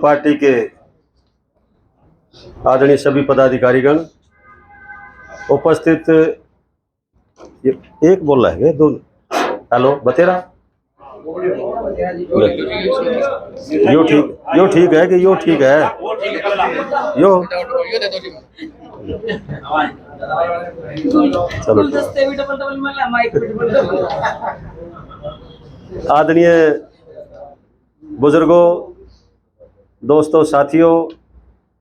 Party के आदरणीय सभी पदाधिकारीगण, उपस्थित एक बोल रहा है दो, हेलो बतेरा यो ठीक है कि यो ठीक है यो चलो। आदरणीय बुजुर्गों, दोस्तों, साथियों,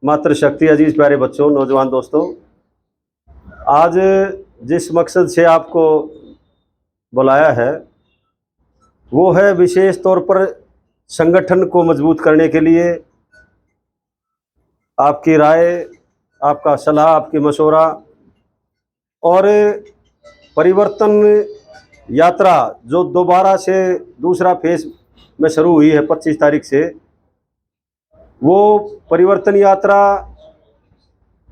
मातृशक्ति, अजीज प्यारे बच्चों, नौजवान दोस्तों, आज जिस मकसद से आपको बुलाया है वो है विशेष तौर पर संगठन को मजबूत करने के लिए आपकी राय, आपका सलाह, आपकी मशवरा और परिवर्तन यात्रा जो दोबारा से दूसरा फेज में शुरू हुई है 25 तारीख से, वो परिवर्तन यात्रा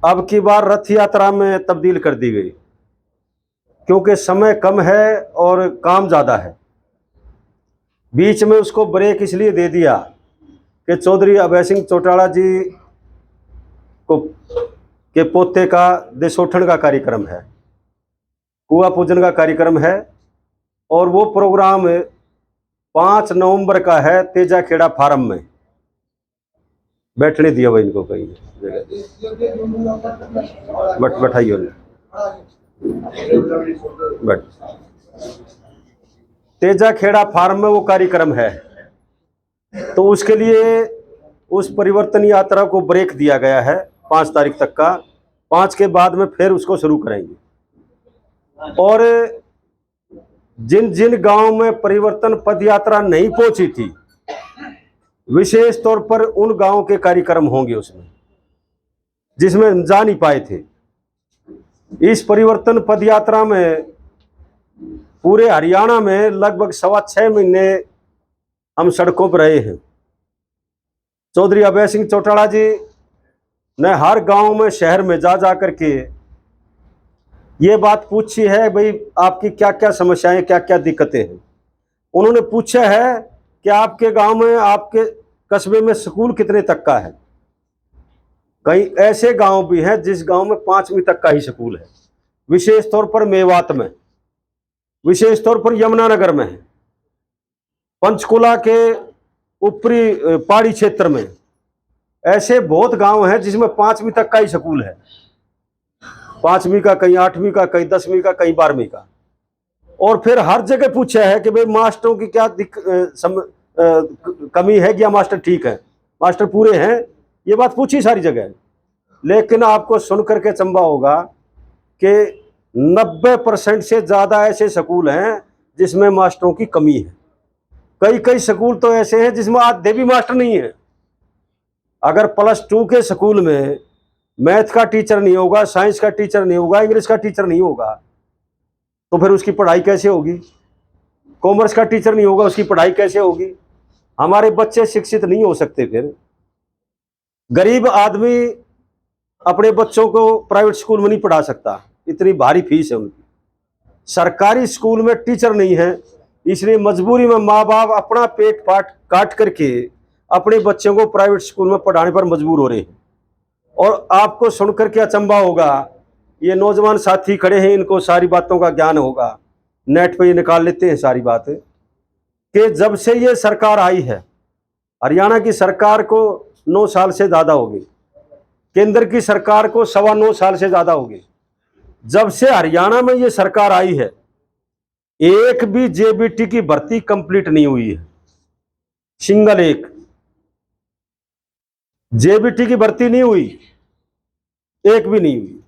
अब की बार रथ यात्रा में तब्दील कर दी गई, क्योंकि समय कम है और काम ज़्यादा है। बीच में उसको ब्रेक इसलिए दे दिया कि चौधरी अभय सिंह चौटाला जी को के पोते का देशोठन का कार्यक्रम है, कुआ पूजन का कार्यक्रम है, और वो प्रोग्राम 5 नवंबर का है तेजा खेड़ा फार्म में। बैठने दिया भाई इनको कहीं जगह, बैठाइए बैठ। तेजा खेड़ा फार्म में वो कार्यक्रम है, तो उसके लिए उस परिवर्तन यात्रा को ब्रेक दिया गया है 5 तारीख तक का। 5 के बाद में फिर उसको शुरू करेंगे। और जिन जिन गांव में परिवर्तन पद यात्रा नहीं पहुंची थी, विशेष तौर पर उन गांवों के कार्यक्रम होंगे उसमें, जिसमें जा नहीं पाए थे। इस परिवर्तन पद यात्रा में पूरे हरियाणा में लगभग 6.25 महीने हम सड़कों पर रहे हैं। चौधरी अभय सिंह चौटाला जी ने हर गांव में, शहर में जा करके ये बात पूछी है, भाई आपकी क्या क्या समस्याएं, क्या क्या दिक्कतें हैं। उन्होंने पूछा है कि आपके गांव में, आपके कस्बे में स्कूल कितने तक का है। कई ऐसे गांव भी हैं जिस गांव में 5वीं तक का ही स्कूल है, विशेष तौर पर मेवात में, विशेष तौर पर यमुनानगर में है, पंचकुला के ऊपरी पहाड़ी क्षेत्र में ऐसे बहुत गांव हैं जिसमें 5वीं तक का ही स्कूल है। 5वीं का, कहीं 8वीं का, कहीं 10वीं का, कहीं 12वीं का। और फिर हर जगह पूछा है कि भाई मास्टरों की क्या कमी है, या मास्टर ठीक है, मास्टर पूरे हैं, ये बात पूछी सारी जगह। लेकिन आपको सुन करके चंबा होगा कि 90% से ज़्यादा ऐसे स्कूल हैं जिसमें मास्टरों की कमी है। कई स्कूल तो ऐसे हैं जिसमें आधे भी मास्टर नहीं है। अगर +2 के स्कूल में मैथ का टीचर नहीं होगा, साइंस का टीचर नहीं होगा, इंग्लिश का टीचर नहीं होगा, तो फिर उसकी पढ़ाई कैसे होगी। कॉमर्स का टीचर नहीं होगा, उसकी पढ़ाई कैसे होगी। हमारे बच्चे शिक्षित नहीं हो सकते। फिर गरीब आदमी अपने बच्चों को प्राइवेट स्कूल में नहीं पढ़ा सकता, इतनी भारी फीस है उनकी। सरकारी स्कूल में टीचर नहीं है, इसलिए मजबूरी में माँ बाप अपना पेट काट करके अपने बच्चों को प्राइवेट स्कूल में पढ़ाने पर मजबूर हो रहे हैं। और आपको सुनकर के अचंभा होगा, ये नौजवान साथी खड़े हैं, इनको सारी बातों का ज्ञान होगा, नेट पे ये निकाल लेते हैं सारी बातें, कि जब से ये सरकार आई है, हरियाणा की सरकार को 9 साल से ज़्यादा हो गई, केंद्र की सरकार को 9.25 साल से ज़्यादा हो गई। जब से हरियाणा में ये सरकार आई है, एक भी जेबीटी की भर्ती कंप्लीट नहीं हुई है। सिंगल एक जेबीटी की भर्ती नहीं हुई, एक भी नहीं हुई,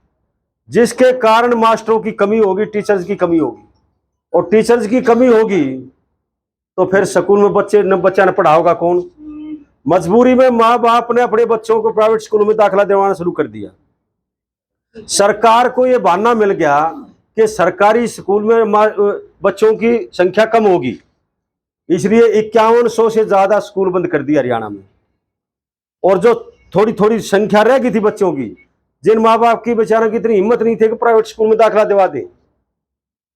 जिसके कारण मास्टरों की कमी होगी, टीचर्स की कमी होगी। और टीचर्स की कमी होगी तो फिर स्कूल में बच्चा ने पढ़ा होगा कौन। मजबूरी में माँ बाप ने अपने बच्चों को प्राइवेट स्कूलों में दाखिला दिलवाना शुरू कर दिया। सरकार को यह बहाना मिल गया कि सरकारी स्कूल में बच्चों की संख्या कम होगी, इसलिए 5100 से ज्यादा स्कूल बंद कर दिया हरियाणा में। और जो थोड़ी थोड़ी संख्या रह गई थी बच्चों की, जिन माँ बाप की बेचारों की इतनी हिम्मत नहीं थी कि प्राइवेट स्कूल में दाखिला दिलवा दें,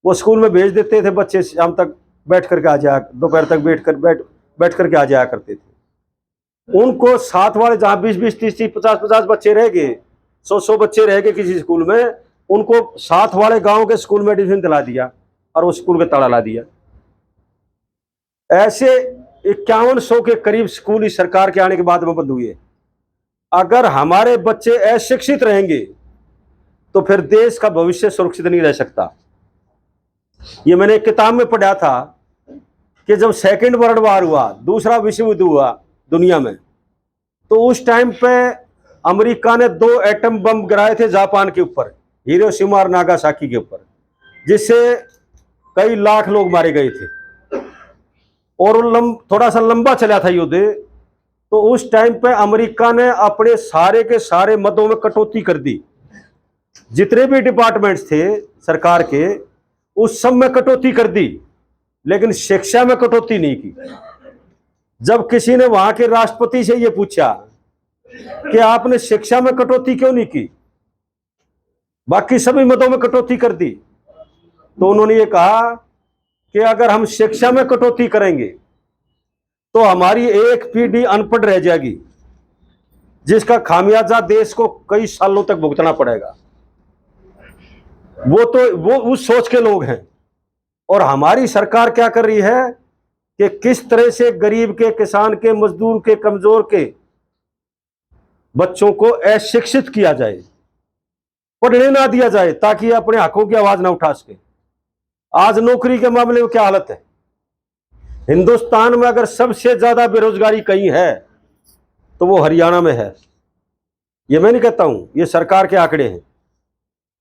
वो स्कूल में भेज देते थे बच्चे, शाम तक बैठ करके आ जाया, दोपहर तक बैठ करके आ जाया करते थे। उनको साथ वाले जहाँ 20-20, 30-30, 50-50 बच्चे रह गए, 100-100 बच्चे रह गए किसी स्कूल में, उनको साथ वाले गांव के स्कूल में एडमिशन दिला दिया और वो स्कूल का ताला ला दिया। ऐसे 5100 के करीब स्कूल इस सरकार के आने के बाद में बंद हुए। अगर हमारे बच्चे अशिक्षित रहेंगे तो फिर देश का भविष्य सुरक्षित नहीं रह सकता। ये मैंने एक किताब में पढ़ा था कि जब सेकेंड वर्ल्ड वॉर हुआ, दूसरा विश्व युद्ध हुआ दुनिया में, तो उस टाइम पे अमेरिका ने 2 एटम बम गिराए थे जापान के ऊपर, हिरोशिमा और नागासाकी के ऊपर, जिससे कई लाख लोग मारे गए थे और थोड़ा सा लंबा चला था युद्ध। तो उस टाइम पे अमेरिका ने अपने सारे के सारे मदों में कटौती कर दी। जितने भी डिपार्टमेंट्स थे सरकार के, उस सब में कटौती कर दी, लेकिन शिक्षा में कटौती नहीं की। जब किसी ने वहां के राष्ट्रपति से यह पूछा कि आपने शिक्षा में कटौती क्यों नहीं की, बाकी सभी मदों में कटौती कर दी, तो उन्होंने ये कहा कि अगर हम शिक्षा में कटौती करेंगे तो हमारी एक पीढ़ी अनपढ़ रह जाएगी, जिसका खामियाजा देश को कई सालों तक भुगतना पड़ेगा। वो उस सोच के लोग हैं। और हमारी सरकार क्या कर रही है कि किस तरह से गरीब के, किसान के, मजदूर के, कमजोर के बच्चों को अशिक्षित किया जाए, पढ़ने ना दिया जाए, ताकि अपने हकों की आवाज ना उठा सके। आज नौकरी के मामले में क्या हालत है? हिंदुस्तान में अगर सबसे ज्यादा बेरोजगारी कहीं है तो वो हरियाणा में है। ये मैं नहीं कहता हूं, ये सरकार के आंकड़े हैं,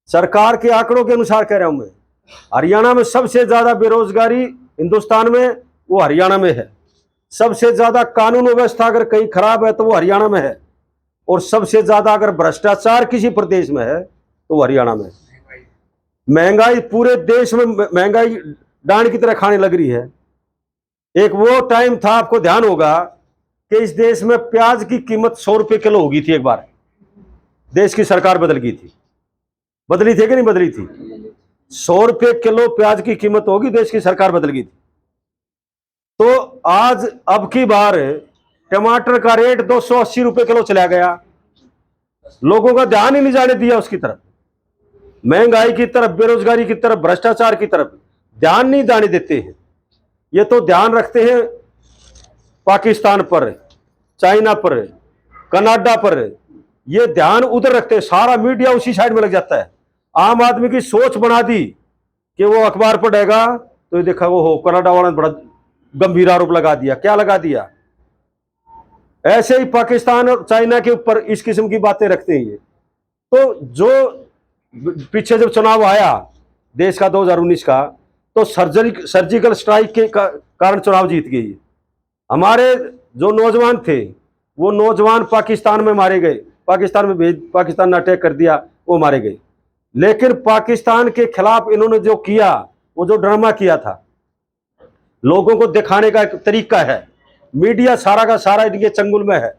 सरकार के आंकड़ों के अनुसार कह रहा हूं मैं। हरियाणा में सबसे ज्यादा बेरोजगारी हिंदुस्तान में वो हरियाणा में है। सबसे ज्यादा कानून व्यवस्था अगर कहीं खराब है तो वो हरियाणा में है। और सबसे ज्यादा अगर भ्रष्टाचार किसी प्रदेश में है तो वो हरियाणा में है। महंगाई पूरे देश में, महंगाई डांड की तरह खाने लग रही है। एक वो टाइम था, आपको ध्यान होगा, कि इस देश में प्याज की कीमत 100 रुपए किलो होगी थी। एक बार देश की सरकार बदल गई थी, बदली थी कि नहीं बदली थी? 100 रुपए किलो प्याज की कीमत होगी, देश की सरकार बदल गई थी। तो आज अब की बार टमाटर का रेट 280 रुपए किलो चला गया। लोगों का ध्यान ही नहीं जाने दिया उसकी तरफ, महंगाई की तरफ, बेरोजगारी की तरफ, भ्रष्टाचार की तरफ ध्यान नहीं जाने देते हैं। ये तो ध्यान रखते हैं पाकिस्तान पर, चाइना पर, कनाडा पर, ये ध्यान उधर रखते हैं। सारा मीडिया उसी साइड में लग जाता है। आम आदमी की सोच बना दी कि वो अखबार पढ़ेगा तो ये देखा वो हो कनाडा वाला ने बड़ा गंभीर आरोप लगा दिया। क्या लगा दिया? ऐसे ही पाकिस्तान और चाइना के ऊपर इस किस्म की बातें रखते हैं। तो जो पीछे जब चुनाव आया देश का 2019 का, तो सर्जिकल स्ट्राइक के कारण चुनाव जीत गई। हमारे जो नौजवान थे वो नौजवान पाकिस्तान में मारे गए, पाकिस्तान ने अटैक कर दिया, वो मारे गए। लेकिन पाकिस्तान के खिलाफ इन्होंने जो किया, वो जो ड्रामा किया था, लोगों को दिखाने का एक तरीका है। मीडिया सारा का सारा इनके चंगुल में है।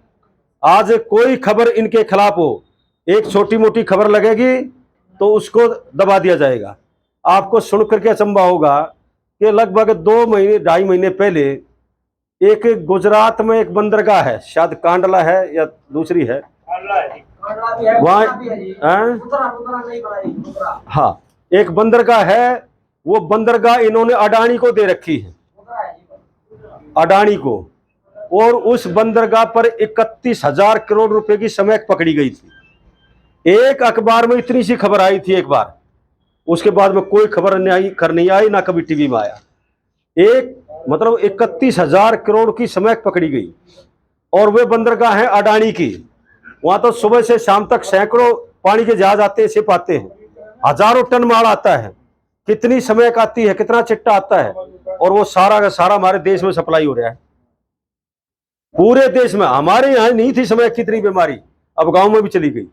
आज कोई खबर इनके खिलाफ हो, एक छोटी मोटी खबर लगेगी तो उसको दबा दिया जाएगा। आपको सुनकर के अचंभा होगा कि लगभग 2 महीने 2.5 महीने पहले एक गुजरात में एक बंदरगाह है, शायद कांडला है या दूसरी है, वहाँ हाँ एक बंदरगाह है। वो बंदरगाह इन्होंने अडानी को दे रखी है, अडानी को। और उस बंदरगाह पर 31,000 करोड़ रुपए की समेत पकड़ी गई थी। एक अखबार में इतनी सी खबर आई थी एक बार, उसके बाद में कोई खबर नहीं आई, ना कभी टीवी में आया। एक मतलब 31,000 करोड़ की समेत पकड़ी गई। और वे बंदरगाह है अडानी की। वहां तो सुबह से शाम तक सैकड़ों पानी के जहाज आते हैं, शिप आते हैं, हजारों टन माल आता है, कितनी समेत आती है, कितना चिट्टा आता है, और वो सारा का सारा हमारे देश में सप्लाई हो रहा है, पूरे देश में। हमारे यहाँ नहीं थी समय कितनी बीमारी, अब गांव में भी चली गई।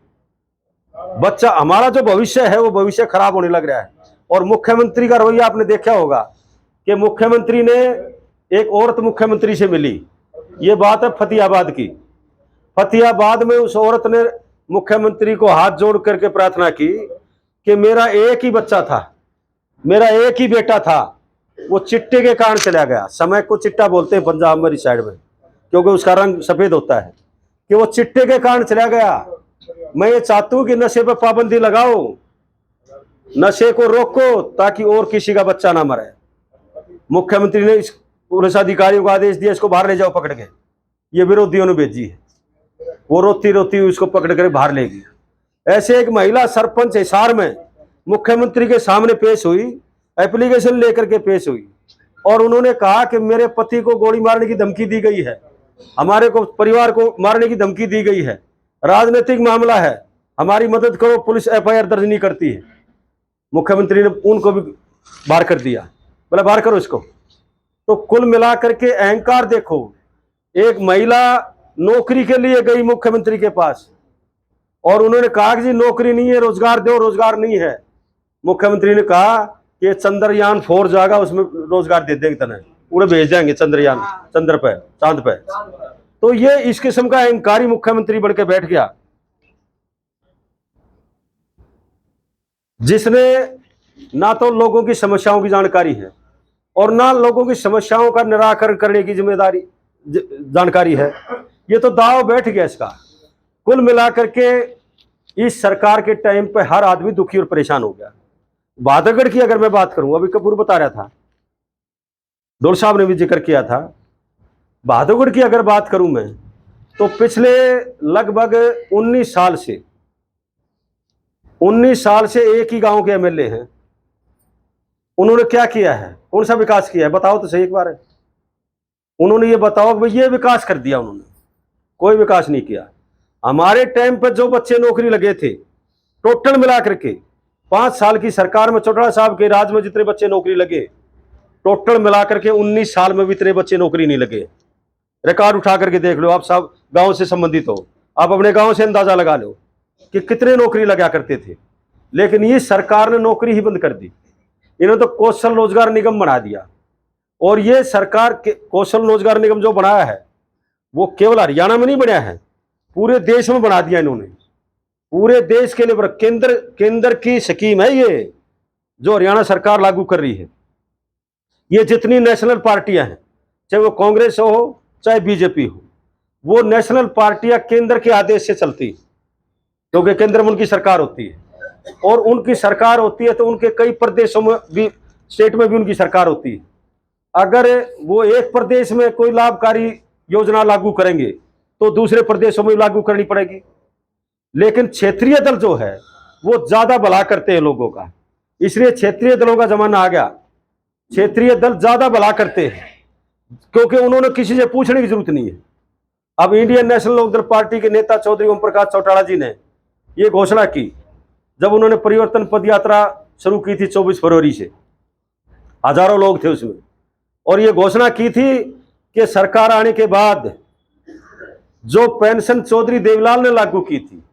बच्चा, हमारा जो भविष्य है वो भविष्य खराब होने लग रहा है। और मुख्यमंत्री का रवैया आपने देखा होगा कि मुख्यमंत्री ने, एक औरत मुख्यमंत्री से मिली, ये बात है फतेहाबाद की। फतेहाबाद में उस औरत ने मुख्यमंत्री को हाथ जोड़ करके प्रार्थना की कि मेरा एक ही बच्चा था, मेरा एक ही बेटा था, वो चिट्टे के कारण चला गया। समय को चिट्टा बोलते हैं पंजाब में, साइड में क्योंकि उसका रंग सफेद होता है, कि वो चिट्टे के कारण चला गया। मैं ये चाहता हूं कि नशे पर पाबंदी लगाओ, नशे को रोको, ताकि और किसी का बच्चा ना मरे। मुख्यमंत्री ने इस पुलिस अधिकारियों को आदेश दिया, इसको बाहर ले जाओ पकड़ के। ये विरोधियों ने भेजी है, वो रोती रोती उसको पकड़ कर बाहर ले गई। ऐसे एक महिला सरपंच हिसार में मुख्यमंत्री के सामने पेश हुई, एप्लीकेशन लेकर के पेश हुई, और उन्होंने कहा कि मेरे पति को गोली मारने की धमकी दी गई है, हमारे को परिवार को मारने की धमकी दी गई है, राजनीतिक मामला है, हमारी मदद करो, पुलिस एफआईआर दर्ज नहीं करती है। मुख्यमंत्री ने उनको भी बाहर कर दिया, बोला बाहर करो इसको। तो कुल मिलाकर के अहंकार देखो, एक महिला नौकरी के लिए गई मुख्यमंत्री के पास, और उन्होंने कहा कि जी नौकरी नहीं है, रोजगार दो, रोजगार नहीं है। मुख्यमंत्री ने कहा कि चंद्रयान 4 जाएगा, उसमें रोजगार दे देंगे, तने उड़े भेज जाएंगे चंद्रयान, चंद्र पे, चांद पे। तो ये इस किस्म का अहंकारी मुख्यमंत्री बढ़ के बैठ गया, जिसने ना तो लोगों की समस्याओं की जानकारी है और ना लोगों की समस्याओं का निराकरण करने की जिम्मेदारी जानकारी है। ये तो दाव बैठ गया इसका। कुल मिलाकर के इस सरकार के टाइम पे हर आदमी दुखी और परेशान हो गया। बहादुरगढ़ की अगर मैं बात करूं, अभी कपूर बता रहा था, डोल साहब ने भी जिक्र किया था, बहादुरगढ़ की अगर बात करूं मैं, तो पिछले लगभग 19 साल से एक ही गांव के एमएलए हैं। उन्होंने क्या किया है, कौन सा विकास किया है, बताओ तो सही एक बार है। उन्होंने ये बताओ कि ये विकास कर दिया, उन्होंने कोई विकास नहीं किया। हमारे टाइम पर जो बच्चे नौकरी लगे थे, टोटल मिला करके 5 साल की सरकार में चौटाला साहब के राज में जितने बच्चे नौकरी लगे, टोटल मिला करके 19 साल में भी इतने बच्चे नौकरी नहीं लगे। रिकॉर्ड उठा करके देख लो, आप सब गांव से संबंधित हो, आप अपने गांव से अंदाजा लगा लो कि कितने नौकरी लगा करते थे। लेकिन ये सरकार ने नौकरी ही बंद कर दी। इन्होंने तो कौशल रोजगार निगम बना दिया, और ये सरकार के कौशल रोजगार निगम जो बनाया है, वो केवल हरियाणा में नहीं बनाया है, पूरे देश में बना दिया इन्होंने। पूरे देश के लिए केंद्र की स्कीम है ये, जो हरियाणा सरकार लागू कर रही है। ये जितनी नेशनल पार्टियां हैं, चाहे वो कांग्रेस हो चाहे बीजेपी हो, वो नेशनल पार्टियां केंद्र के आदेश से चलती है, क्योंकि केंद्र में उनकी सरकार होती है, और उनकी सरकार होती है तो उनके कई प्रदेशों में भी, स्टेट में भी उनकी सरकार होती है। अगर वो एक प्रदेश में कोई लाभकारी योजना लागू करेंगे तो दूसरे प्रदेशों में लागू करनी पड़ेगी। लेकिन क्षेत्रीय दल जो है वो ज्यादा भला करते हैं लोगों का, इसलिए क्षेत्रीय दलों का जमाना आ गया। क्षेत्रीय दल ज्यादा भला करते हैं, क्योंकि उन्होंने किसी से पूछने की जरूरत नहीं है। अब इंडियन नेशनल लोकदल पार्टी के नेता चौधरी ओम प्रकाश चौटाला जी ने ये घोषणा की, जब उन्होंने परिवर्तन पद यात्रा शुरू की थी 24 फरवरी से, हजारों लोग थे उसमें, और ये घोषणा की थी कि सरकार आने के बाद जो पेंशन चौधरी देवलाल ने लागू की थी,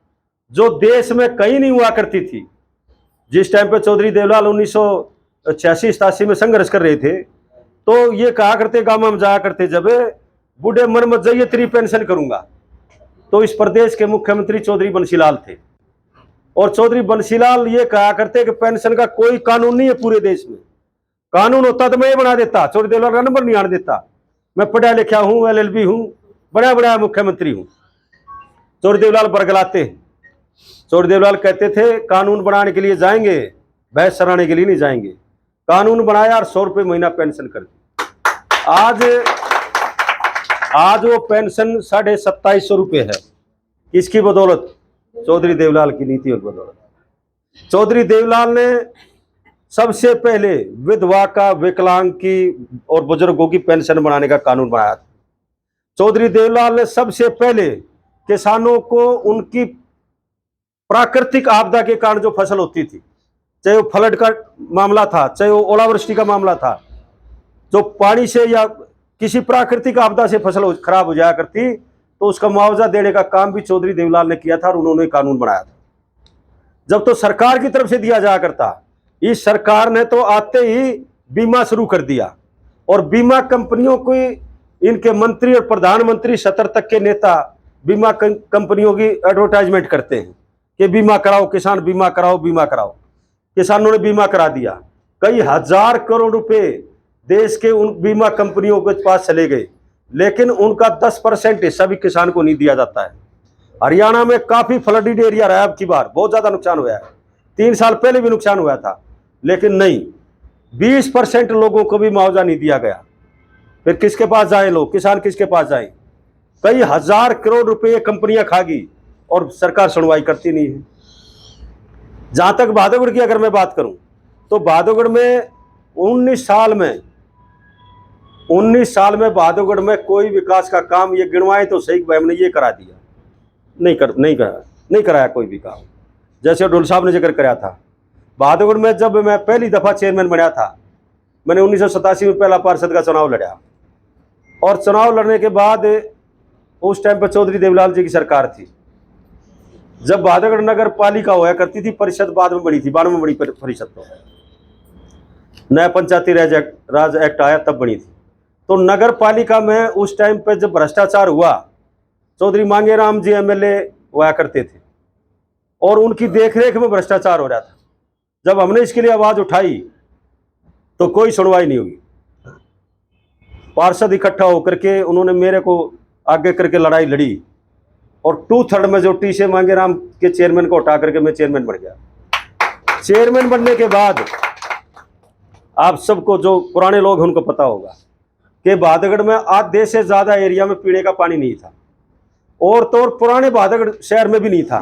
जो देश में कहीं नहीं हुआ करती थी। जिस टाइम पे चौधरी देवलाल 1986-87 में संघर्ष कर रहे थे, तो ये कहा करते, गांव में जाया करते, जब बूढ़े मर मत जाइए तेरी पेंशन करूंगा। तो इस प्रदेश के मुख्यमंत्री चौधरी बंसीलाल थे, और चौधरी बंसीलाल ये कहा करते कि पेंशन का कोई कानून नहीं है पूरे देश में, कानून होता तो मैं ये बना देता, चौधरी देवलाल का नंबर नहीं आने देता, मैं पढ़ा लिखा हूं, LLB हूं, बड़ा बड़ा मुख्यमंत्री हूं। चौधरी देवलाल बरगलाते, चौधरी देवलाल कहते थे कानून बनाने के लिए जाएंगे, बहस सराहने के लिए नहीं जाएंगे। कानून बनाया और 100 रुपये महीना पेंशन कर दी। आज वो पेंशन 2750 रुपये है। किसकी बदौलत? चौधरी देवलाल की नीति और बदौलत। चौधरी देवलाल ने सबसे पहले विधवा का, विकलांग की और बुजुर्गों की पेंशन बनाने का कानून बनाया था। चौधरी देवलाल ने सबसे पहले किसानों को उनकी प्राकृतिक आपदा के कारण जो फसल होती थी, चाहे वो फ्लड का मामला था, चाहे वो ओलावृष्टि का मामला था, जो पानी से या किसी प्राकृतिक आपदा से फसल खराब हो जाया करती, तो उसका मुआवजा देने का काम भी चौधरी देवलाल ने किया था, और उन्होंने कानून बनाया था। जब तो सरकार की तरफ से दिया जाया करता, इस सरकार ने तो आते ही बीमा शुरू कर दिया, और बीमा कंपनियों को इनके मंत्री और प्रधानमंत्री स्तर तक के नेता बीमा कंपनियों की एडवर्टाइजमेंट करते हैं कि बीमा कराओ, किसान बीमा कराओ, बीमा कराओ। किसानों ने बीमा करा दिया, कई हजार करोड़ रुपए देश के उन बीमा कंपनियों के पास चले गए, लेकिन उनका 10% हिस्सा भी किसान को नहीं दिया जाता है। हरियाणा में काफी फ्लडेड एरिया रहा है, अब की बार बहुत ज्यादा नुकसान हुआ है। 3 साल पहले भी नुकसान हुआ था, लेकिन नहीं, 20% लोगों को भी मुआवजा नहीं दिया गया। फिर किसके पास जाए लोग, किसान किसके पास जाए? कई हजार करोड़ रुपए कंपनियां खागी और सरकार सुनवाई करती नहीं है। जहां तक भादोगढ़ की अगर मैं बात करूं, तो भादोगढ़ में 19 साल में भादोगढ़ में कोई विकास का काम ये गिनवाए तो सही, हमने ये करा दिया, नहीं कराया कोई भी काम। जैसे डोल साहब ने जिक्र कराया था, भादोगढ़ में जब मैं पहली दफा चेयरमैन बना था, मैंने 1987 में पहला पार्षद का चुनाव लड़ा, और चुनाव लड़ने के बाद उस टाइम पर चौधरी देवलाल जी की सरकार थी। जब भादोगढ़ नगर पालिका हुआ करती थी, परिषद बाद में बनी थी, 92 में बड़ी परिषद, तो नया पंचायती राज एक्ट आया तब बनी थी। तो नगर पालिका में उस टाइम पे जब भ्रष्टाचार हुआ, चौधरी मांगेराम जी एमएलए हुआ करते थे और उनकी देखरेख में भ्रष्टाचार हो रहा था। जब हमने इसके लिए आवाज उठाई तो कोई सुनवाई नहीं हुई। पार्षद इकट्ठा होकर के उन्होंने मेरे को आगे करके लड़ाई लड़ी, और 2/3 मेजोरिटी से मांगेराम के चेयरमैन को हटा करके मैं चेयरमैन बन गया। चेयरमैन बनने के बाद आप सबको, जो पुराने लोग हैं उनको पता होगा कि भादोगढ़ में आधे से ज्यादा एरिया में पीने का पानी नहीं था, और तो और पुराने भादोगढ़ शहर में भी नहीं था।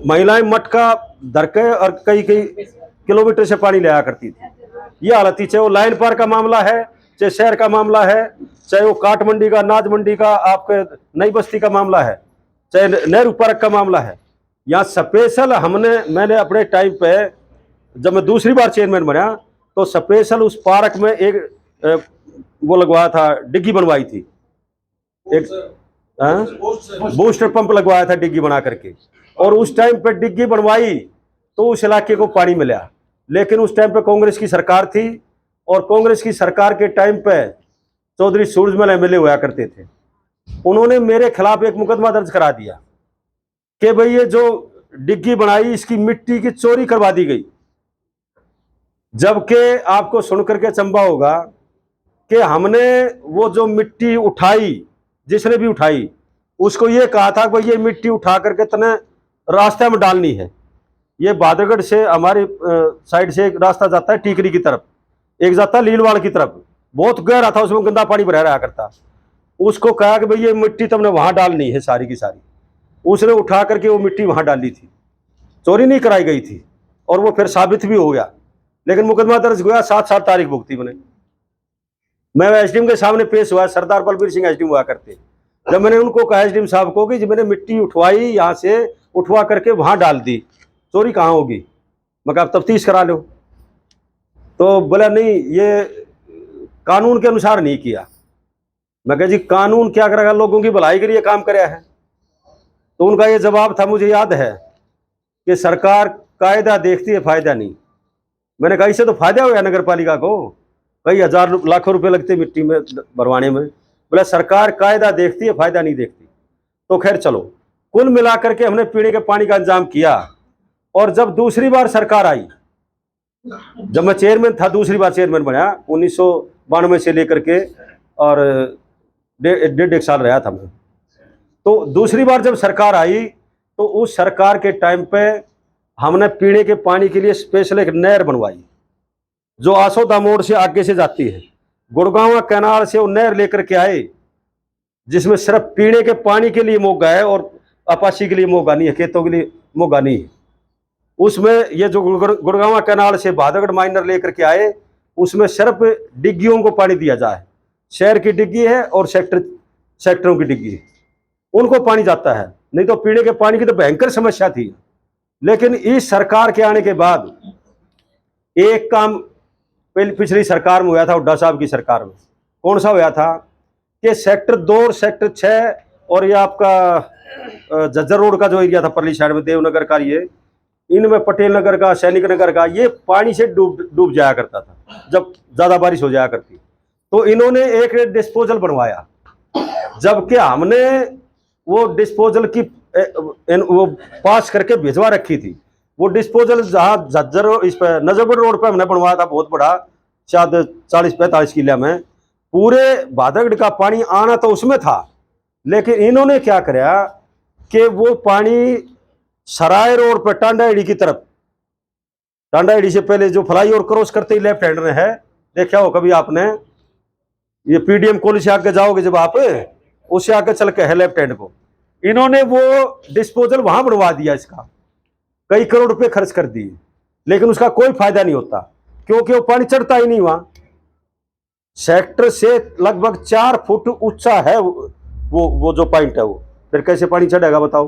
महिलाएं मटका धर के और कई किलोमीटर से पानी लाया करती थी। ये हालत थी, चाहे वो लाइन पार का मामला है, चाहे शहर का मामला है, चाहे वो काट मंडी का, नाज मंडी का, आपके नई बस्ती का मामला है, चाहे नेहरू पार्क का मामला है। यहाँ स्पेशल मैंने अपने टाइम पे, जब मैं दूसरी बार चेयरमैन बना, तो स्पेशल उस पार्क में एक वो लगवाया था, डिग्गी बनवाई थी, एक बूस्टर पंप लगवाया था डिग्गी बना करके, और उस टाइम पे डिग्गी बनवाई तो उस इलाके को पानी मिला। लेकिन उस टाइम पे कांग्रेस की सरकार थी, और कांग्रेस की सरकार के टाइम पे चौधरी सूरजमल एमएलए हुआ करते थे। उन्होंने मेरे खिलाफ एक मुकदमा दर्ज करा दिया कि भाई ये जो डिग्गी बनाई, इसकी मिट्टी की चोरी करवा दी गई। जबकि आपको सुनकर के चंबा होगा कि हमने वो जो मिट्टी उठाई, जिसने भी उठाई, उसको ये कहा था कि ये मिट्टी उठा करके तने रास्ते में डालनी है। ये भादोगढ़ से हमारी साइड से एक रास्ता जाता है टीकरी की तरफ, एक जाता है लीलवाड़ की तरफ, बहुत गहरा था, उसमें गंदा पानी भरा रहा करता। उसको कहा कि भाई ये मिट्टी तुमने वहां डालनी है सारी की सारी। उसने उठा करके वो मिट्टी वहां डाली थी, चोरी नहीं कराई गई थी, और वो फिर साबित भी हो गया। लेकिन मुकदमा दर्ज हुआ, 7 तारीख भुगती मैंने। मैं एसडीएम के सामने पेश हुआ, सरदार बलबीर सिंह एसडीएम हुआ करते। जब मैंने उनको कहा एसडीएम साहब को कि जब मैंने मिट्टी उठवाई, यहाँ से उठवा करके वहां डाल दी, चोरी कहाँ होगी? मैं कहा तफ्तीश करा लो। तो बोला नहीं, ये कानून के अनुसार नहीं किया। मैं कहा जी कानून क्या करेगा, लोगों की भलाई के लिए काम कराया है। तो उनका ये जवाब था, मुझे याद है, कि सरकार कायदा देखती है, फायदा नहीं। मैंने कहा इससे तो फायदा हुआ नगर पालिका को, कई हजार लाखों रुपए लगते मिट्टी में भरवाने में। बोला सरकार कायदा देखती है, फायदा नहीं देखती। तो खैर चलो, कुल मिलाकर के हमने पीने के पानी का इंतजाम किया। और जब दूसरी बार सरकार आई, जब मैं चेयरमैन था, दूसरी बार चेयरमैन बना 1992 से लेकर के, और 1.5 साल रहा था मैं। तो दूसरी बार जब सरकार आई, तो उस सरकार के टाइम पे हमने पीने के पानी के लिए स्पेशल एक नहर बनवाई, जो आसोदा मोड़ से आगे से जाती है। गुड़गांव कैनाल से वो नहर लेकर के आए, जिसमें सिर्फ पीने के पानी के लिए मोगा है और अपाची के लिए मोगा नहीं है, खेतों के लिए मोगा नहीं है। उसमें ये जो गुड़गांव कैनाल से भादोगढ़ माइनर लेकर के आए, उसमें सिर्फ डिग्गियों को पानी दिया जाए। शहर की डिग्गी है और सेक्टरों की डिग्गी है, उनको पानी जाता है। नहीं तो पीने के पानी की तो भयंकर समस्या थी। लेकिन इस सरकार के आने के बाद एक काम पिछली सरकार में हुआ था, हुड्डा साहब की सरकार में। कौन सा हुआ था कि सेक्टर 2 और सेक्टर 6 और ये आपका झज्जर रोड का जो एरिया था परली साइड में, देवनगर का, ये इनमें पटेल नगर का, सैनिक नगर का, ये पानी से डूब जाया करता था जब ज्यादा बारिश हो जाया करती। तो इन्होंने एक डिस्पोजल बनवाया, जबकि हमने वो डिस्पोजल की वो पास करके भिजवा रखी थी। वो डिस्पोजल जहाँ झज्जर इस पर नजरगढ़ रोड पे हमने बनवाया था, बहुत बड़ा, शायद 40-45 किले में। पूरे बादगढ़ का पानी आना तो उसमें था, लेकिन इन्होंने क्या कराया कि वो पानी सराय रोड पर टांडाईडी की तरफ, टांडाईडी से पहले जो फ्लाईओवर क्रॉस करते ही लेफ्ट हैंड में है, देखा हो कभी आपने, ये पीडीएम कॉलेज से आगे जाओगे जब आप, उससे आगे चल के है लेफ्ट हैंड को, इन्होंने वो डिस्पोजल वहां बनवा दिया, इसका कई करोड़ रुपए खर्च कर दिए, लेकिन उसका कोई फायदा नहीं होता क्योंकि वो पानी चढ़ता ही नहीं वहां। सेक्टर से लगभग 4 फुट ऊंचा है वो जो पॉइंट है, वो फिर कैसे पानी चढ़ेगा बताओ?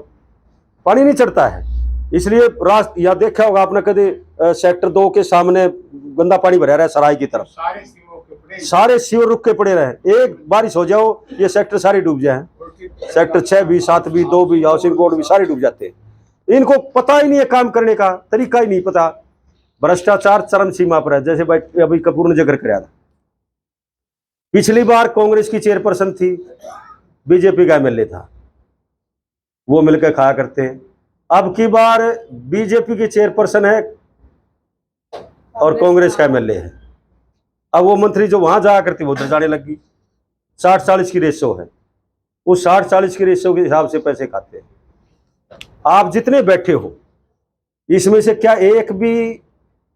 पानी नहीं चढ़ता है। इसलिए या देखा होगा आपने कभी सेक्टर 2 के सामने गंदा पानी भरा रहा है सराय की तरफ, सारे सीवर रुक के पड़े रहे, एक बारिश हो जाओ ये सेक्टर सारे डूब जाए, सेक्टर 6 भी, 7 भी, 2 भी, हाउसिंग बोर्ड भी सारे डूब जाते हैं। इनको पता ही नहीं है, काम करने का तरीका ही नहीं पता, भ्रष्टाचार चरम सीमा पर है, जैसे भाई अभी कपूर ने जिक्र कराया था। पिछली बार कांग्रेस की चेयरपर्सन थी, बीजेपी का एमएलए था, वो मिलकर खाया करते हैं। अब की बार बीजेपी की चेयरपर्सन है और कांग्रेस का एमएलए है, अब वो मंत्री जो वहां जाया करती वो उधर जाने लगी। 60-40 की रेशो है, उस 60-40 की रेशो के हिसाब से पैसे खाते हैं। आप जितने बैठे हो इसमें से क्या एक भी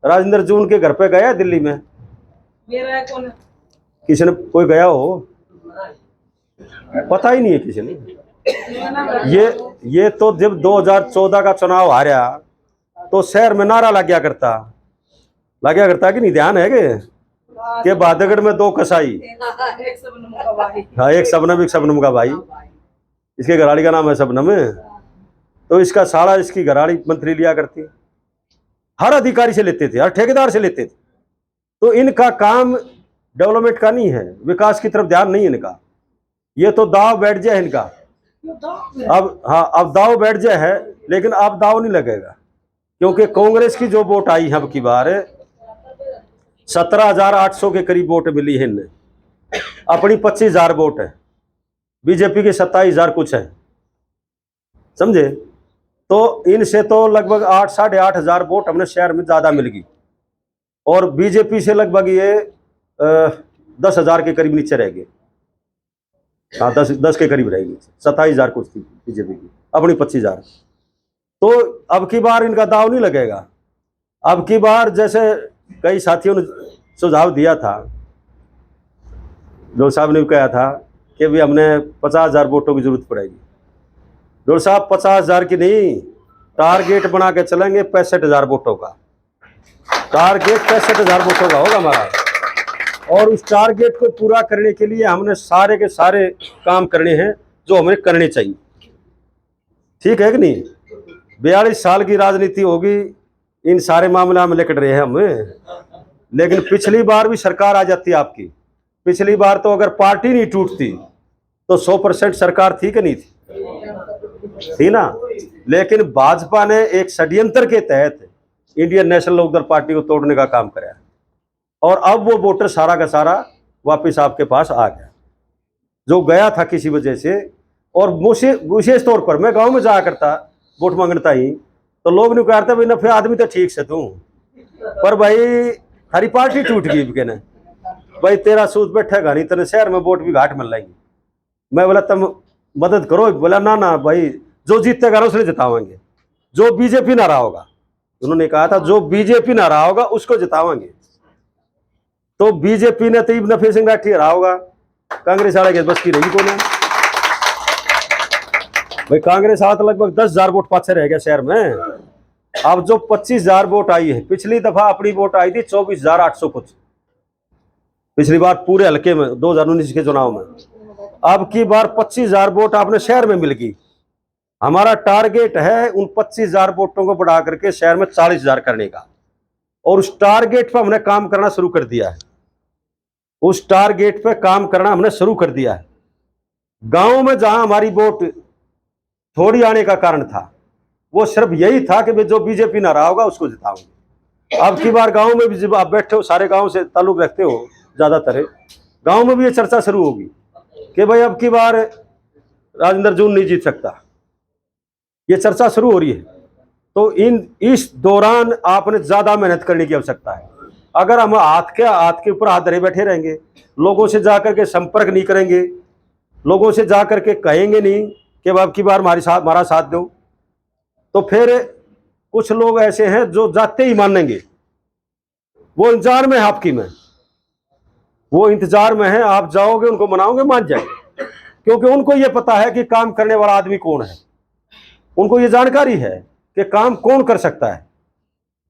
राजेंद्र जून के घर पे गया दिल्ली में? मेरा कौन? किसी ने कोई गया हो? पता ही नहीं है किसी ने। ये तो जब 2014 का चुनाव हारा तो शहर में नारा लग गया करता कि नहीं, ध्यान है कि बादगढ़ में 2 कसाई, हाँ एक शबनम का भाई, इसके घराड़ी का नाम है शबनम, तो इसका साड़ा इसकी घराड़ी मंत्री लिया करती, हर अधिकारी से लेते थे, हर ठेकेदार से लेते थे। तो इनका काम डेवलपमेंट का नहीं है, विकास की तरफ ध्यान नहीं है इनका, ये तो दाव बैठ जाए इनका। अब दाव बैठ जाए है, लेकिन अब दाव नहीं लगेगा क्योंकि कांग्रेस की जो वोट आई है अब की बार 17,800 के करीब वोट मिली है इन्हें, अपनी 25,000 वोट है, बीजेपी के 27,000 कुछ है, समझे? तो इनसे तो लगभग 8-8,500 वोट हमने शहर में ज्यादा मिल गई, और बीजेपी से लगभग ये 10,000 के करीब नीचे रह गए, हाँ 10 के करीब रहेगी, 27,000 कुछ थी बीजेपी की, अपनी 25,000। तो अब की बार इनका दाव नहीं लगेगा। अब की बार जैसे कई साथियों ने सुझाव दिया था, जो साहब ने कहा था कि भी हमने 50,000 वोटों की जरूरत पड़ेगी। डॉक्टर साहब 50,000 की नहीं, टारगेट बना के चलेंगे 65,000 वोटों का, टारगेट 65,000 वोटों का होगा हमारा, और उस टारगेट को पूरा करने के लिए हमने सारे के सारे काम करने हैं जो हमें करने चाहिए, ठीक है कि नहीं? 42 साल की राजनीति होगी, इन सारे मामला में लेकर रहे हैं हम, लेकिन पिछली बार भी सरकार आ जाती आपकी, पिछली बार तो अगर पार्टी नहीं टूटती तो 100% सरकार थी कि नहीं थी ना? लेकिन भाजपा ने एक षड्यंत्र के तहत इंडियन नेशनल लोकदल पार्टी को तोड़ने का काम कराया, और अब वो वोटर सारा का सारा वापस आपके पास आ गया, जो गया था किसी वजह से। और विशेष तौर पर मैं गांव में जाया करता वोट मांगता ही, तो लोग नहीं कहते भाई नफे आदमी तो ठीक से तू, पर भाई हरी पार्टी टूट गई कहने, भाई तेरा सूद बैठेगा नहीं, तेरे शहर में वोट भी घाट मिल जाएंगे। मैं बोला तुम मदद करो, बोला ना भाई जो जीतेगा उसने जितावाएंगे, जो बीजेपी ना रहा होगा, उन्होंने कहा था जो बीजेपी ना रहा होगा उसको जितावाएंगे। तो बीजेपी ने तो नफे सिंह राठी रहा होगा, कांग्रेस वाले के बस की रही को ना भाई, कांग्रेस वाला तो लगभग 10,000 वोट पाछे रह गया शहर में। अब जो 25,000 वोट आई है, पिछली दफा अपनी वोट आई थी 24,800 कुछ, पिछली बार पूरे हल्के में 2019 के चुनाव में। अब की बार 25,000 वोट आपने शहर में मिल गई। हमारा टारगेट है उन 25,000 वोटों को बढ़ा करके शहर में 40,000 करने का, और उस टारगेट पर हमने काम करना शुरू कर दिया है, उस टारगेट पे काम करना हमने शुरू कर दिया है। गांव में जहां हमारी वोट थोड़ी आने का कारण था, वो सिर्फ यही था कि जो बीजेपी ना रहा होगा उसको जिताऊंगे। अब की बार गांव में भी जब आप बैठे हो, सारे गांव से ताल्लुक रखते हो ज्यादातर, गांव में भी ये चर्चा शुरू होगी कि भाई अब की बार राजेंद्र जून नहीं जीत सकता, ये चर्चा शुरू हो रही है। तो इस दौरान आपने ज्यादा मेहनत करने की आवश्यकता है। अगर हम हाथ के ऊपर हाथ धरे बैठे रहेंगे, लोगों से जाकर के संपर्क नहीं करेंगे, लोगों से जाकर के कहेंगे नहीं कि अब की बार हमारा साथ दो, तो फिर कुछ लोग ऐसे हैं जो जाते ही मानेंगे। वो इंतजार में है आपकी, में वो इंतजार में है, आप जाओगे उनको मनाओगे, मान जाएंगे, क्योंकि उनको ये पता है कि काम करने वाला आदमी कौन है। उनको ये जानकारी है कि काम कौन कर सकता है,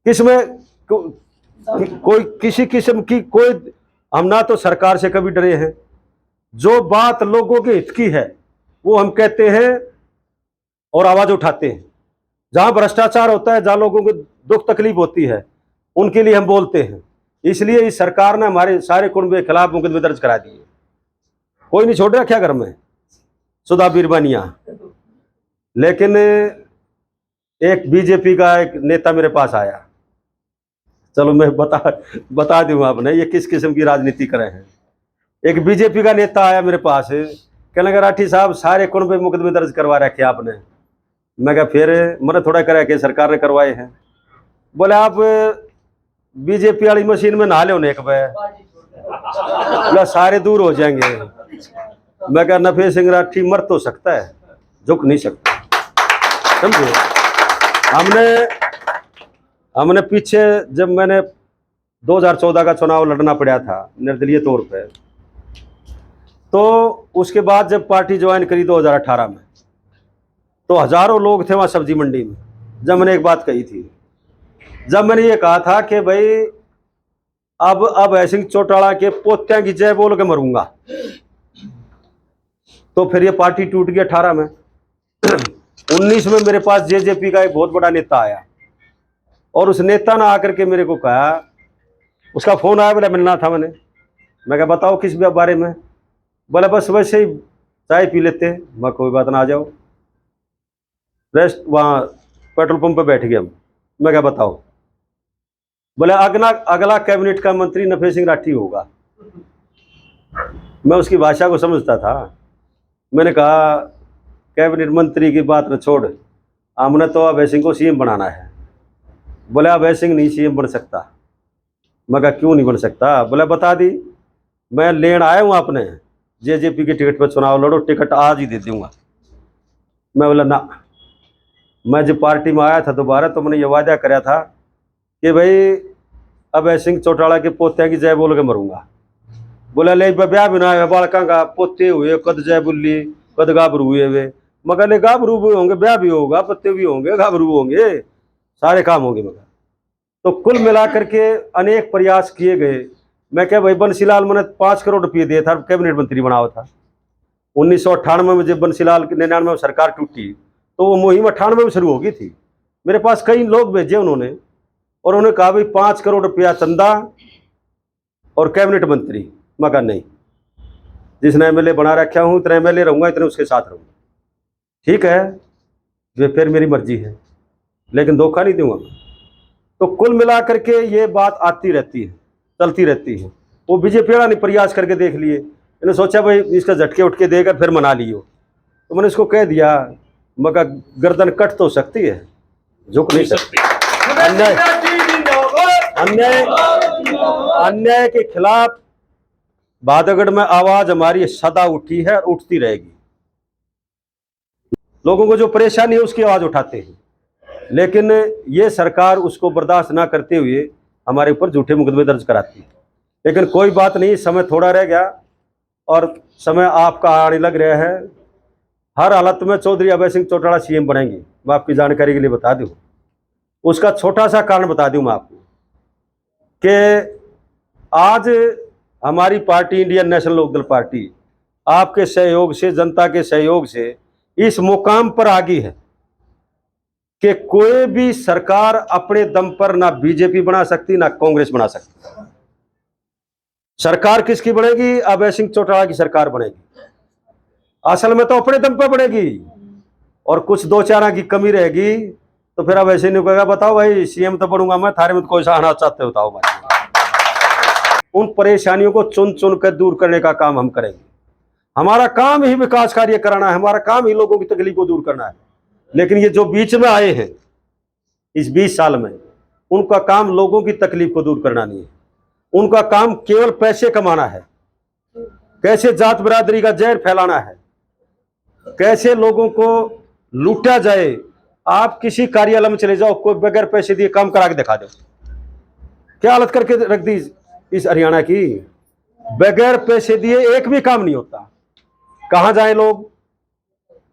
किसमें कोई किसी किस्म की कोई, हम ना तो सरकार से कभी डरे हैं। जो बात लोगों के हित की है वो हम कहते हैं और आवाज उठाते हैं। जहां भ्रष्टाचार होता है, जहां लोगों को दुख तकलीफ होती है, उनके लिए हम बोलते हैं। इसलिए इस सरकार ने हमारे सारे कुटुंब के खिलाफ मुकदमे दर्ज करा दिए। कोई नहीं छोड़ रखा घर में सुधा बीरबानिया। लेकिन एक बीजेपी का एक नेता मेरे पास आया, चलो मैं बता दूं आपने ये किस किस्म की राजनीति कर रहे हैं। एक बीजेपी का नेता आया मेरे पास, कहने लगा राठी साहब सारे कुटुंब पे मुकदमे दर्ज करवा रखे आपने। मैं कहा फिर? मैंने थोड़ा करा कि सरकार ने करवाए हैं। बोले आप बीजेपी वाली मशीन में नहा लो नेक पे, बोला सारे दूर हो जाएंगे। मैं कहा नफे सिंह राठी मर तो सकता है, झुक नहीं सकता, समझे। हमने पीछे जब मैंने 2014 का चुनाव लड़ना पड़ा था निर्दलीय तौर पे, तो उसके बाद जब पार्टी ज्वाइन करी 2018 में, तो हजारों लोग थे वहाँ सब्जी मंडी में। जब मैंने एक बात कही थी, जब मैंने ये कहा था कि भाई अब अभय सिंह चौटाला के पोत्या की जय बोल के मरूंगा, तो फिर ये पार्टी टूट गई 18 में। 19 में मेरे पास जेजेपी का एक बहुत बड़ा नेता आया और उस नेता ने आकर के मेरे को कहा, उसका फोन आया, बोला मिलना था मैंने। मैं कहा बताओ किस बारे में? बोला बस वैसे ही चाय पी लेते हैं। मैं कोई बात ना, आ जाओ। रेस्ट वहाँ पेट्रोल पंप पे बैठ गए हम। मैं क्या बताओ? बोले अगला कैबिनेट का मंत्री नफे सिंह राठी होगा। मैं उसकी भाषा को समझता था। मैंने कहा कैबिनेट मंत्री की बात न छोड़, हमने तो अभय सिंह को सीएम बनाना है। बोले अभय सिंह नहीं सीएम बन सकता। मैं कहा क्यों नहीं बन सकता? बोले बता दी, मैं लेन आया हूँ आपने जेजेपी की टिकट पर चुनाव लड़ो, टिकट आज ही दे दूंगा। मैं बोला ना, मैं जब पार्टी में आया था दोबारा तो मैंने ये वादा कराया था कि भाई अभय सिंह चौटाला के पोत्या की जय बोल के मरूंगा। बोला ले ब्याह भी ना है बालका का, पोते हुए कद जय बोली कद गाभरू हुए वे। मगर ले गाभरू भी होंगे, ब्याह भी होगा, पत्ते भी होंगे, गाभरू होंगे, सारे काम होंगे। मगर तो कुल मिलाकर के अनेक प्रयास किए गए। मैं क्या भाई बंसीलाल मैंने 5 करोड़ रुपये दिए था, कैबिनेट मंत्री बनाया था। 1998 में जब बंसीलाल की 99 में सरकार टूटी तो वो मुहिम 98 में शुरू हो गई थी। मेरे पास कई लोग भेजे उन्होंने, और उन्होंने कहा भाई 5 करोड़ रुपया चंदा और कैबिनेट मंत्री। मैं कहा नहीं, जिसने एमएलए बना रखा हूँ इतने एमएलए रहूँगा, इतने उसके साथ रहूँगा। ठीक है, ये फिर मेरी मर्जी है, लेकिन धोखा नहीं दूंगा मैं। तो कुल मिलाकर के ये बात आती रहती है, चलती रहती है। वो बीजेपी वाला ने प्रयास करके देख लिए, इन्होंने सोचा भाई इसका झटके उठ के देगा फिर मना लियो। तो मैंने इसको कह दिया, मगर गर्दन कट तो सकती है, झुक नहीं सकती। अन्याय के खिलाफ बादगढ़ में आवाज हमारी सदा उठी है और उठती रहेगी। लोगों को जो परेशानी है उसकी आवाज उठाते हैं, लेकिन ये सरकार उसको बर्दाश्त ना करते हुए हमारे ऊपर झूठे मुकदमे दर्ज कराती है। लेकिन कोई बात नहीं, समय थोड़ा रह गया और समय आपका आने लग रहा है। हर हालत में चौधरी अभय सिंह चौटाला सीएम बनेंगे, मैं आपकी जानकारी के लिए बता दूं। उसका छोटा सा कारण बता दूं मैं आपको कि आज हमारी party Indian national Lokdal party आपके सहयोग से, जनता के सहयोग से इस मुकाम पर आ गई है कि कोई भी सरकार अपने दम पर ना बीजेपी बना सकती ना कांग्रेस बना सकती। सरकार किसकी बनेगी? अभय सिंह चौटाला की सरकार बनेगी। असल में तो अपने दम पर बनेगी, और कुछ 2-4 की कमी रहेगी तो फिर अभय सिंह ने कहेगा बताओ भाई सीएम तो बनूंगा मैं, थारे में तो कोई सा आना चाहते हो बताओ भाई। उन परेशानियों को चुन चुन कर दूर करने का काम हम करेंगे। हमारा काम ही विकास कार्य कराना है, हमारा काम ही लोगों की तकलीफ को दूर करना है। लेकिन ये जो बीच में आए हैं इस 20 साल में, उनका काम लोगों की तकलीफ को दूर करना नहीं है। उनका काम केवल पैसे कमाना है, कैसे जात बिरादरी का जहर फैलाना है, कैसे लोगों को लूटा जाए। आप किसी कार्यालय में चले जाओ, कोई बगैर पैसे दिए काम करा के दिखा दो। क्या हालत करके रख दी इस हरियाणा की, बगैर पैसे दिए एक भी काम नहीं होता। कहां जाए लोग,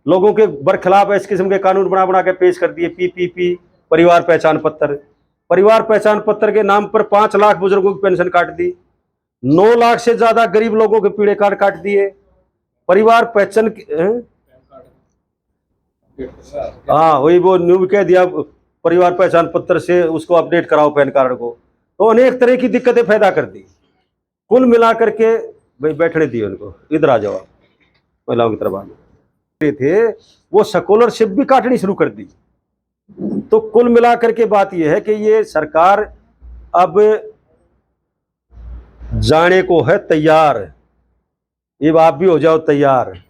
लोगों के बरखिलाफ इस किस्म के कानून बना बना के पेश कर दिए। पीपीपी, परिवार पहचान पत्र, परिवार पहचान पत्र के नाम पर 5 लाख बुजुर्गों की पेंशन काट दी, 9 लाख से ज्यादा गरीब लोगों के पीड़े कार्ड काट दिए। परिवार पहचान हाँ वही वो न्यू कह दिया, परिवार पहचान पत्र से उसको अपडेट कराओ पैन कार्ड को, तो अनेक तरह की दिक्कतें पैदा कर दी। कुल मिलाकर के भाई बैठने दिए उनको, इधर आ जाओ, महिलाओं की तरफ आ थे, वो स्कॉलरशिप भी काटनी शुरू कर दी। तो कुल मिलाकर के बात यह है कि ये सरकार अब जाने को है तैयार। ये आप भी हो जाओ तैयार।